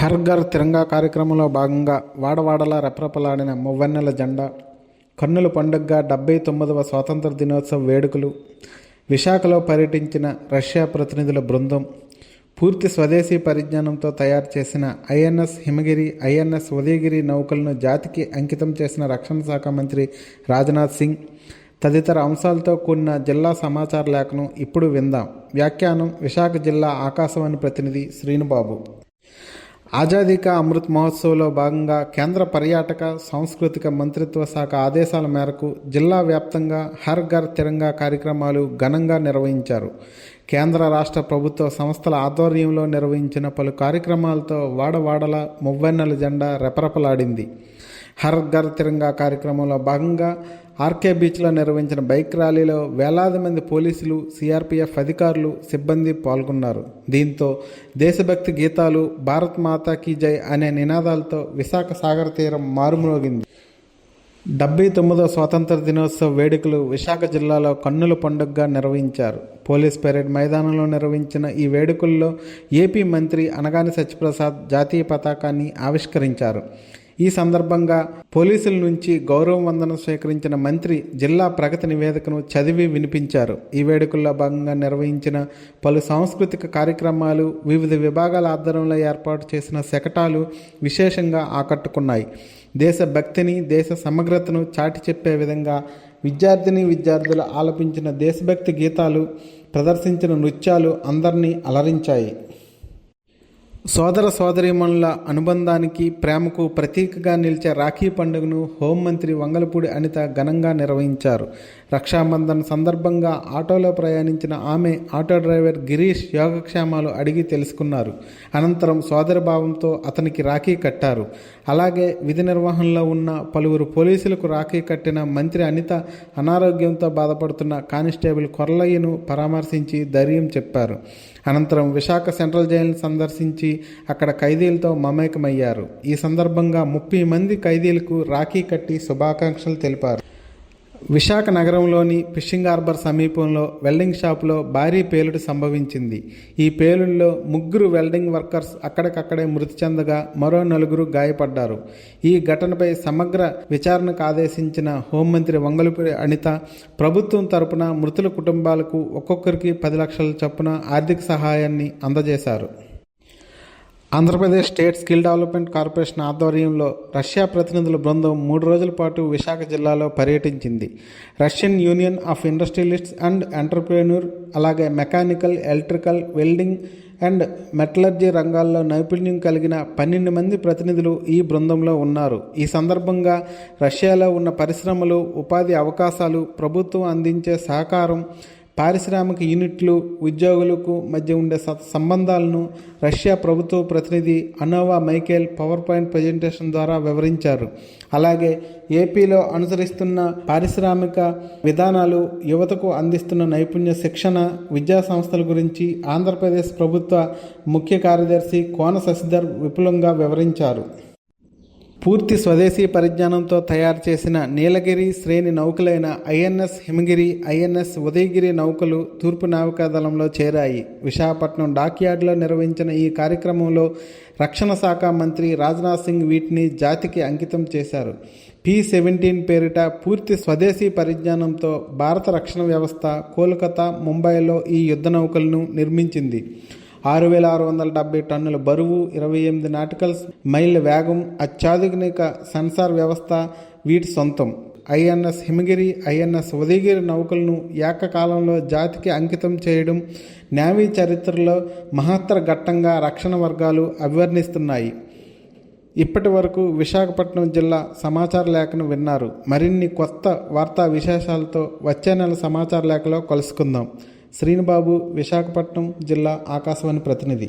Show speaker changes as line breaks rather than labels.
హర్ ఘర్ తిరంగా కార్యక్రమంలో భాగంగా వాడవాడలా రెపరెపలాడిన మువ్వన్నెల జెండా, కన్నుల పండుగగా 79వ స్వాతంత్ర దినోత్సవ వేడుకలు, విశాఖలో పర్యటించిన రష్యా ప్రతినిధుల బృందం, పూర్తి స్వదేశీ పరిజ్ఞానంతో తయారు చేసిన ఐఎన్ఎస్ హిమగిరి, ఐఎన్ఎస్ ఉదయగిరి నౌకలను జాతికి అంకితం చేసిన రక్షణ శాఖ మంత్రి రాజ్నాథ్ సింగ్ తదితర అంశాలతో కూడిన జిల్లా సమాచార లేఖను ఇప్పుడు విందాం. వ్యాఖ్యానం విశాఖ జిల్లా ఆకాశవాణి ప్రతినిధి శ్రీనుబాబు. ఆజాదీ కా అమృత్ మహోత్సవ్లో భాగంగా కేంద్ర పర్యాటక సాంస్కృతిక మంత్రిత్వ శాఖ ఆదేశాల మేరకు జిల్లా వ్యాప్తంగా హర్ ఘర్ తిరంగా కార్యక్రమాలు ఘనంగా నిర్వహించారు. కేంద్ర రాష్ట్ర ప్రభుత్వ సంస్థల ఆధ్వర్యంలో నిర్వహించిన పలు కార్యక్రమాలతో వాడవాడల మువ్వన్నెల జెండా రెపరెపలాడింది. హర్ ఘర్ తిరంగా కార్యక్రమంలో భాగంగా ఆర్కే బీచ్లో నిర్వహించిన బైక్ ర్యాలీలో వేలాది మంది పోలీసులు, సిఆర్పిఎఫ్ అధికారులు, సిబ్బంది పాల్గొన్నారు. దీంతో దేశభక్తి గీతాలు, భారత్ మాతా కీ జై అనే నినాదాలతో విశాఖ సాగర తీరం మారుమ్రోగింది. 79వ స్వాతంత్ర దినోత్సవ వేడుకలు విశాఖ జిల్లాలో కన్నుల పండుగగా నిర్వహించారు. పోలీస్ పెరేడ్ మైదానంలో నిర్వహించిన ఈ వేడుకల్లో ఏపీ మంత్రి అనగాని సత్యప్రసాద్ జాతీయ పతాకాన్ని ఆవిష్కరించారు. ఈ సందర్భంగా పోలీసుల నుంచి గౌరవ వందనం స్వీకరించిన మంత్రి జిల్లా ప్రగతి నివేదికను చదివి వినిపించారు. ఈ వేడుకల్లో భాగంగా నిర్వహించిన పలు సాంస్కృతిక కార్యక్రమాలు, వివిధ విభాగాల ఆధ్వర్యంలో ఏర్పాటు చేసిన శకటాలు విశేషంగా ఆకట్టుకున్నాయి. దేశభక్తిని, దేశ సమగ్రతను చాటి చెప్పే విధంగా విద్యార్థులు ఆలపించిన దేశభక్తి గీతాలు, ప్రదర్శించిన నృత్యాలు అందరినీ అలరించాయి. సోదర సోదరీమణుల అనుబంధానికి, ప్రేమకు ప్రతీకగా నిలిచే రాఖీ పండుగను హోంమంత్రి వంగలపూడి అనిత ఘనంగా నిర్వహించారు. రక్షాబంధన్ సందర్భంగా ఆటోలో ప్రయాణించిన ఆమె ఆటో డ్రైవర్ గిరీష్ యోగక్షేమాలు అడిగి తెలుసుకున్నారు. అనంతరం సోదరభావంతో అతనికి రాఖీ కట్టారు. అలాగే విధి నిర్వహణలో ఉన్న పలువురు పోలీసులకు రాఖీ కట్టిన మంత్రి అనిత అనారోగ్యంతో బాధపడుతున్న కానిస్టేబుల్ కొర్లయ్యను పరామర్శించి ధైర్యం చెప్పారు. అనంతరం విశాఖ సెంట్రల్ జైలును సందర్శించి అక్కడ ఖైదీలతో మమేకమయ్యారు. ఈ సందర్భంగా 30 మంది ఖైదీలకు రాఖీ కట్టి శుభాకాంక్షలు తెలిపారు. విశాఖ నగరంలోని ఫిషింగ్ హార్బర్ సమీపంలో వెల్డింగ్ షాపులో భారీ పేలుడు సంభవించింది. ఈ పేలుడులో 3 వెల్డింగ్ వర్కర్స్ అక్కడికక్కడే మృతి చెందగా మరో 4 గాయపడ్డారు. ఈ ఘటనపై సమగ్ర విచారణకు ఆదేశించిన హోంమంత్రి వంగలపూడి అనిత ప్రభుత్వం తరపున మృతుల కుటుంబాలకు ఒక్కొక్కరికి 10 లక్షల చొప్పున ఆర్థిక సహాయాన్ని అందజేశారు. Andhra Pradesh state skill development corporation ఆధ్వర్యంలో రష్యా ప్రతినిధుల బృందం 3 రోజుల పాటు విశాఖ జిల్లాలో పర్యటించింది. Russian union of industrialists and entrepreneur, అలాగే mechanical, electrical, welding and metallurgy రంగాల్లో నైపుణ్యం కలిగిన 12 మంది ప్రతినిధులు ఈ బృందంలో ఉన్నారు. ఈ సందర్భంగా రష్యాలో ఉన్న పరిశ్రమలు, ఉపాధి అవకాశాలు, ప్రభుత్వం అందించే సహకారం, పారిశ్రామిక యూనిట్లు, ఉద్యోగులకు మధ్య ఉండే సంబంధాలను రష్యా ప్రభుత్వ ప్రతినిధి అనోవా మైకేల్ పవర్ పాయింట్ ప్రజెంటేషన్ ద్వారా వివరించారు. అలాగే ఏపీలో అనుసరిస్తున్న పారిశ్రామిక విధానాలు, యువతకు అందిస్తున్న నైపుణ్య శిక్షణ, విద్యా సంస్థల గురించి ఆంధ్రప్రదేశ్ ప్రభుత్వ ముఖ్య కార్యదర్శి కోన శశిధర్ విపులంగా వివరించారు. పూర్తి స్వదేశీ పరిజ్ఞానంతో తయారు చేసిన నీలగిరి శ్రేణి నౌకలైన ఐఎన్ఎస్ హిమగిరి, ఐఎన్ఎస్ ఉదయగిరి నౌకలు తూర్పు నావికాదళంలో చేరాయి. విశాఖపట్నం డాక్యార్డ్లో నిర్వహించిన ఈ కార్యక్రమంలో రక్షణ శాఖ మంత్రి రాజ్నాథ్ సింగ్ వీటిని జాతికి అంకితం చేశారు. P-17 పేరిట పూర్తి స్వదేశీ పరిజ్ఞానంతో భారత రక్షణ వ్యవస్థ కోల్కతా, ముంబైలో ఈ యుద్ధ నౌకలను నిర్మించింది. 6,670 టన్నుల బరువు, 28 నాటికల్ మైళ్ళ వేగం, అత్యాధునిక సెన్సార్ వ్యవస్థ వీటి సొంతం. ఐఎన్ఎస్ హిమగిరి, ఐఎన్ఎస్ ఉదయగిరి నౌకలను ఏకకాలంలో జాతికి అంకితం చేయడం నేవీ చరిత్రలో మహత్తర ఘట్టంగా రక్షణ వర్గాలు అభివర్ణిస్తున్నాయి. ఇప్పటి వరకు విశాఖపట్నం జిల్లా సమాచార లేఖను విన్నారు. మరిన్ని కొత్త వార్తా విశేషాలతో వచ్చే నెల సమాచార లేఖలో కలుసుకుందాం. శ్రీనుబాబు, విశాఖపట్నం జిల్లా ఆకాశవాణి ప్రతినిధి.